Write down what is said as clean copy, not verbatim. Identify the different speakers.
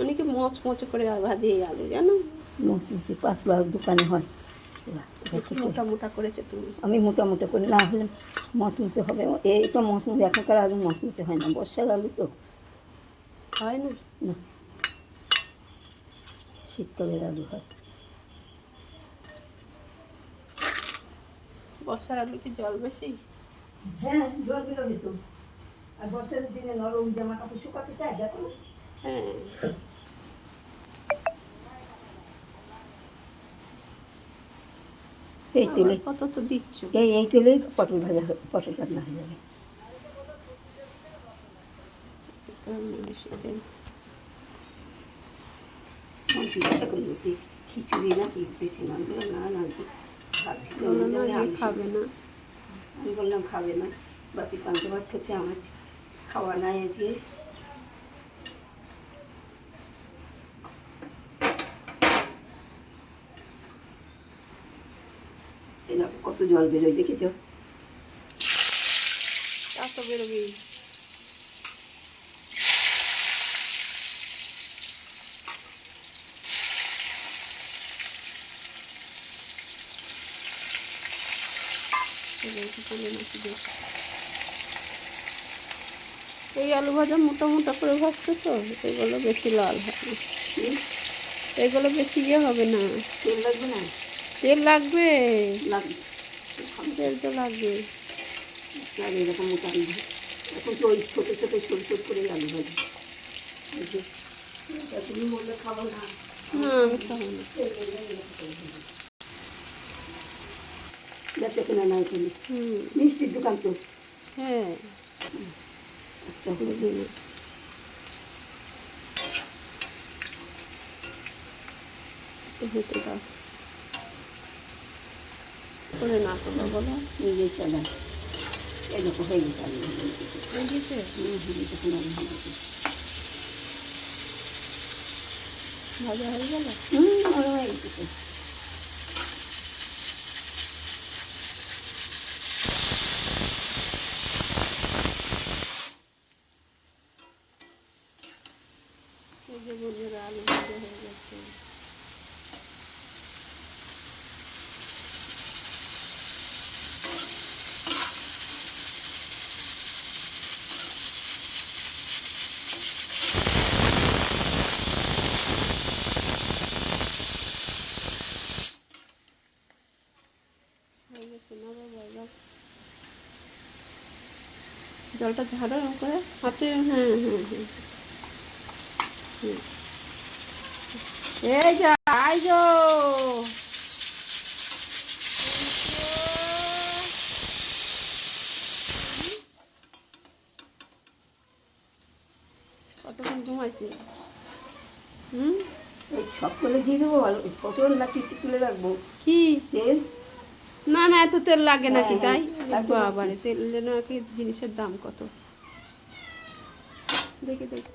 Speaker 1: অনেকে মচমচে করে ভাজে এই আলু জানো,
Speaker 2: মচমচে পাতলা দোকানে হয়।
Speaker 1: মোটা মোটা করেছে তুমি।
Speaker 2: আমি মোটা মোটা করে না হলে মচমচে হবে, এই তো মচমচে, এখনকার আলু মচমচে হয় না, বর্ষার আলু তো
Speaker 1: হয় না,
Speaker 2: না, শীতকালের আলু হয়।
Speaker 1: বর্ষার আলু কি জল বেশি?
Speaker 2: হ্যাঁ, জল দিল দিত। আর বর্ষার দিনে নরম জামা কাপড় শুকাতে চায়, দেখো।
Speaker 1: হ্যাঁ,
Speaker 2: এই তেলে
Speaker 1: কত তো দিচ্ছ।
Speaker 2: এই তেলেই পটল ভাজা, পটল রান্না হয়ে যাবে।
Speaker 1: বেশি তেল
Speaker 2: জিজ্ঞাসা করলো কি খিচুড়ি না কি পেটে না, না না
Speaker 1: খাবে না।
Speaker 2: আমি বললাম খাবে না, বাকি পান্তা ভাত খেতে, আমার খাওয়া নাই দিয়ে। এই দেখো কত জল বেরোয়, দেখেছ?
Speaker 1: তা তো বেরোবেই। এই আলু ভাজা মোটা মোটা করে ভাজতে তো, এগুলো বেশি লাল হবে, এগুলো বেশি ইয়ে হবে না।
Speaker 2: তেল লাগবে না?
Speaker 1: তেল লাগবে,
Speaker 2: তেল
Speaker 1: তো লাগবে।
Speaker 2: আর এরকম মোটা আলু এখন তো ওই ছোটো ছোটো ছোট ছোট করে আলু ভাজি। তুমি বললে খাবো না?
Speaker 1: না, আমি খাবো না।
Speaker 2: বেচা কেনা না এখানে? মিষ্টির দোকান তো?
Speaker 1: হ্যাঁ,
Speaker 2: আচ্ছা,
Speaker 1: বুঝলি হতে দাও করে না তো বলো,
Speaker 2: নিজেই চালা। এরকম হয়ে গেছে আলু
Speaker 1: ভাজা হয়ে গেল।
Speaker 2: ভালো হয়ে গেছে।
Speaker 1: এই যে বন্ধুরা আলু ভাজা হয়ে গেছে। জলটা ঝাড়ো করে হাতে। হ্যাঁ হ্যাঁ হ্যাঁ, এই যা আইজো কতক্ষণ ঘুমাইছে?
Speaker 2: এই সব করে দিয়ে দেবো, পটল নাকি একটু তুলে রাখবো?
Speaker 1: কি
Speaker 2: তেল?
Speaker 1: না না, এত তেল লাগে নাকি? তাই
Speaker 2: বাবারে,
Speaker 1: তেল নাকি জিনিসের দাম কত দেখি দেখি।